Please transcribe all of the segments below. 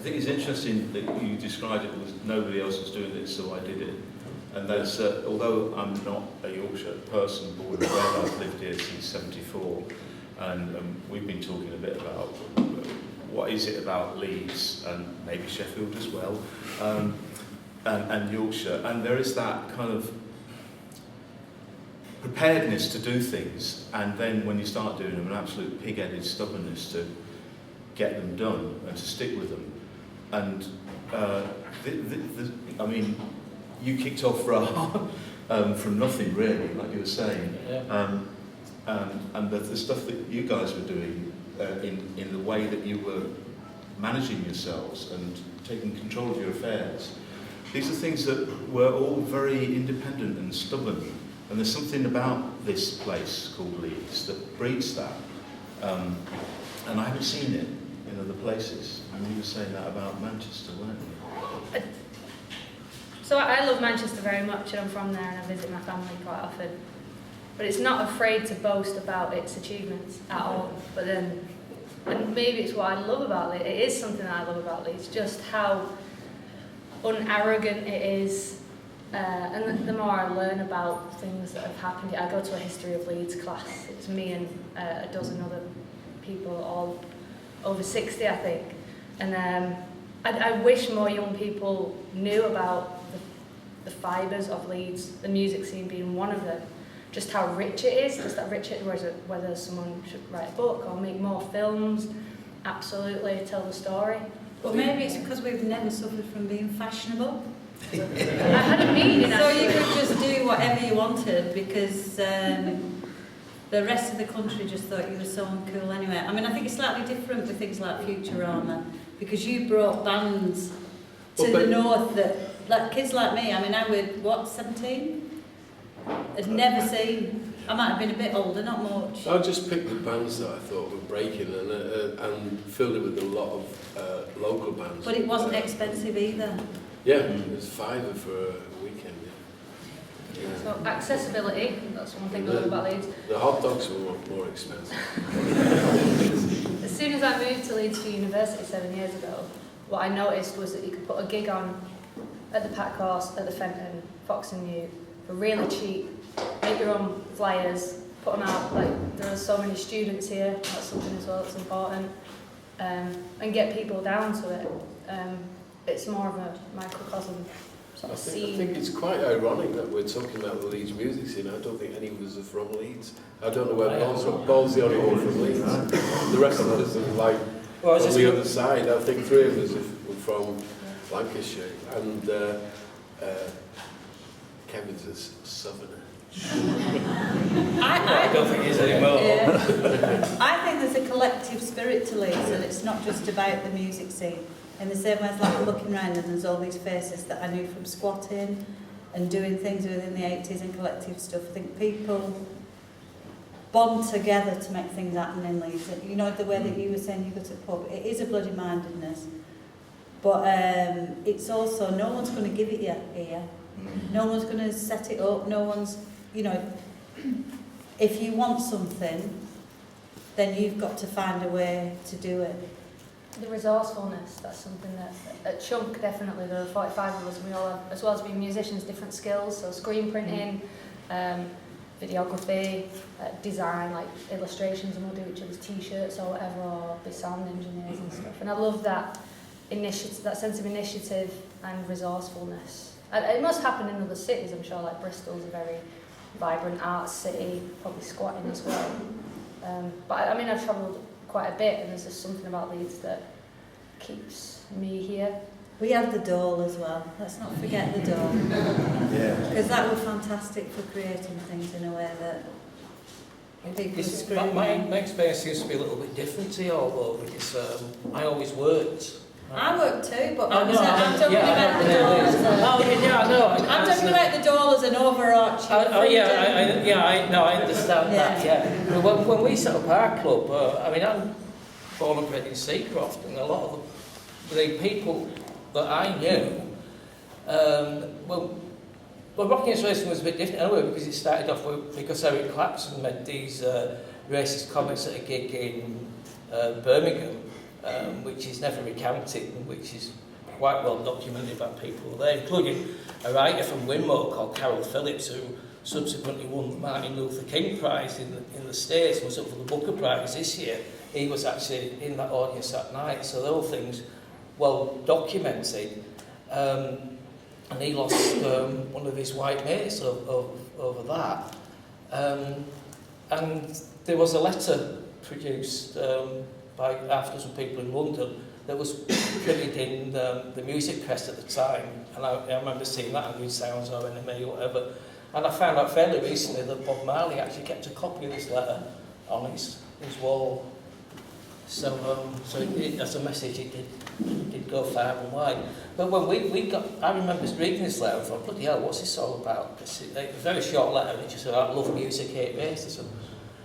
think it's interesting that you described it as nobody else was doing it, so I did it. And that's, although I'm not a Yorkshire person, born and bred, I've lived here since '74, and we've been talking a bit about what is it about Leeds, and maybe Sheffield as well, and Yorkshire, and there is that kind of preparedness to do things, and then when you start doing them, an absolute pig-headed stubbornness to get them done and to stick with them. And I mean, you kicked off from nothing really, like you were saying, and the stuff that you guys were doing in the way that you were managing yourselves and taking control of your affairs. These are things that were all very independent and stubborn. And there's something about this place called Leeds that breeds that. And I haven't seen it in other places. I mean, you were saying that about Manchester, weren't you? So I love Manchester very much, and I'm from there and I visit my family quite often. But it's not afraid to boast about its achievements at all. But then, and maybe it's what I love about Leeds. It is something that I love about Leeds, just how unarrogant it is. And the more I learn about things that have happened here, I go to a history of Leeds class. It's me and a dozen other people, all over 60, I think. And I wish more young people knew about the fibres of Leeds, the music scene being one of them. Just how rich it is, just that rich it is, whether someone should write a book or make more films, absolutely tell the story. But maybe it's because we've never suffered from being fashionable. I had a meeting. So you could just do whatever you wanted because the rest of the country just thought you were so uncool anyway. I mean, I think it's slightly different with things like Futurama because you brought bands to the north that, like kids like me, I mean, I was, 17? I'd never seen. I might have been a bit older, not much. I just picked the bands that I thought were breaking and filled it with a lot of local bands. But it wasn't expensive either. Yeah, it was £5 for a weekend. Yeah. So accessibility, that's one thing I love about Leeds. The hot dogs were more expensive. As soon as I moved to Leeds for university 7 years ago, what I noticed was that you could put a gig on at the Pack Horse, at the Fenton, Fox and New, for really cheap. Make your own flyers, put them out. Like there are so many students here. That's something as well that's important, and get people down to it. It's more of a microcosm sort of scene. I think it's quite ironic that we're talking about the Leeds music scene. I don't think any of us are from Leeds. I don't know where Paul's the only one from Leeds. The rest of us are like on the other side. I think 3 of us are from Lancashire, and Kevin's a southerner. I don't think he's anymore. Yeah. I think there's a collective spirit to Leeds, and it's not just about the music scene. In the same way as like looking around and there's all these faces that I knew from squatting and doing things within the 80s and collective stuff. I think people bond together to make things happen in Leeds. You know, the way that you were saying you go to the pub, it is a bloody mindedness. But it's also, no one's going to give it you here. No one's going to set it up. No one's, you know, if you want something, then you've got to find a way to do it. The resourcefulness, that's something that at Chunk definitely, there are 45 of us, and we all have, as well as being musicians, different skills, so screen printing, videography, design, like illustrations, and we'll do each other's t-shirts or whatever, or be sound engineers and stuff. And I love that initiative, that sense of initiative and resourcefulness. It must happen in other cities, I'm sure, like Bristol's a very vibrant arts city, probably squatting as well. But I mean, I've travelled quite a bit, and there's just something about Leeds that keeps me here. We have the Dole as well. Let's not forget the Dole. Because that was fantastic for creating things in a way that people scream. My experience seems to be a little bit different to you, although because I always worked. I worked too, but I'm talking about the Dole as I'm talking about the Dole as an overarching. I understand that. Yeah. When we set up our club, I mean, I'm born and bred in Seacroft, and a lot of the people that I knew, well, Rocking and Racing was a bit different anyway, because it started off because Eric Clapton made these racist comments at a gig in Birmingham, which is never recounted, and which is quite well documented by people there, including a writer from Winmore called Carol Phillips, who subsequently won the Martin Luther King Prize in the States, and was up for the Booker Prize this year. He was actually in that audience that night, so they're all things well documented. And he lost one of his white mates over that. And there was a letter produced after some people in London that was printed in the music press at the time, and I remember seeing that on Good Sounds or NME or whatever, and I found out fairly recently that Bob Marley actually kept a copy of this letter on his wall. So, as a message, it did go far and wide. But when we got, I remember reading this letter and thought, bloody hell, what's this all about? Because it was a very short letter, and it just said, I love music, hate racism.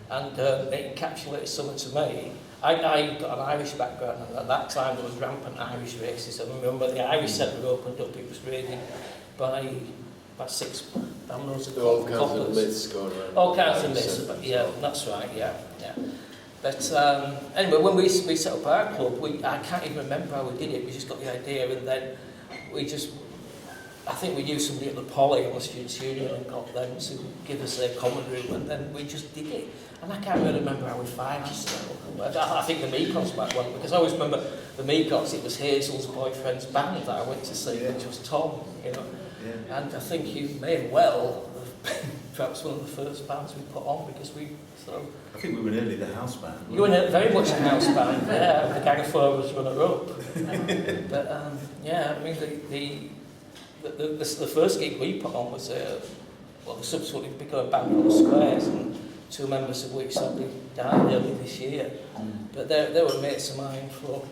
And it encapsulated something to me. I got an Irish background, and at that time there was rampant Irish racism. I remember the Irish Centre opened up, it was raided by 6 families of all kinds of myths going around. All kinds of myths, yeah, that's right, yeah. But anyway, when we set up our club, I can't even remember how we did it. We just got the idea, and then I think we used somebody at the Poly on the Students' Union and got them to give us their common room, and then we just did it. And I can't really remember how we financed it. I think the Mekons might want, because I always remember the Mekons, it was Hazel's boyfriend's band that I went to see, which was Tom, you know. Yeah. And I think you may well have been perhaps one of the first bands we put on, because I think we were nearly the house band. You were very much a house band, yeah. The Gang of Four was runner-up. But yeah, I mean the first gig we put on was the subsequently became a band called the Squares, and 2 members of which sadly died early this year. But they were mates of mine for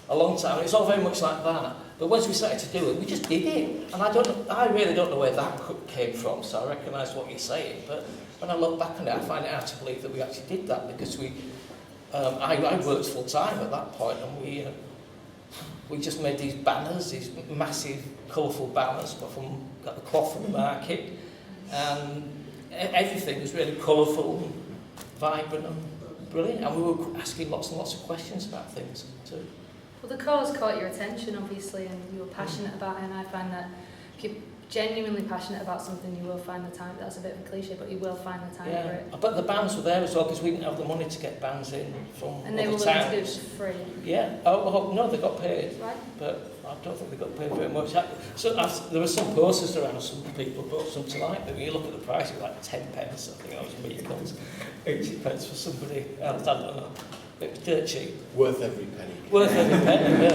a long time. It's all very much like that. But once we started to do it, we just did it. And I really don't know where that came from, so I recognise what you're saying. But when I look back on it, I find it hard to believe that we actually did that, because I worked full time at that point, and we just made these banners, these massive, colourful banners, got the cloth from the market, and everything was really colourful and vibrant and brilliant, and we were asking lots and lots of questions about things too. Well, the cause caught your attention, obviously, and you were passionate about it, and I find that if you're genuinely passionate about something, you will find the time. That's a bit of a cliche, but you will find the time for it. But the bands were there as well, because we didn't have the money to get bands in from and they were willing to do it for free. Yeah. Oh, no, they got paid. Right. But I don't think they got paid very much. So there were some posters around, some people bought some tonight, but when you look at the price, it was like 10 pence, I think that was Mekons, 80 pence for somebody else, I don't know. It was dirt cheap. Worth every penny. Worth every penny, yeah.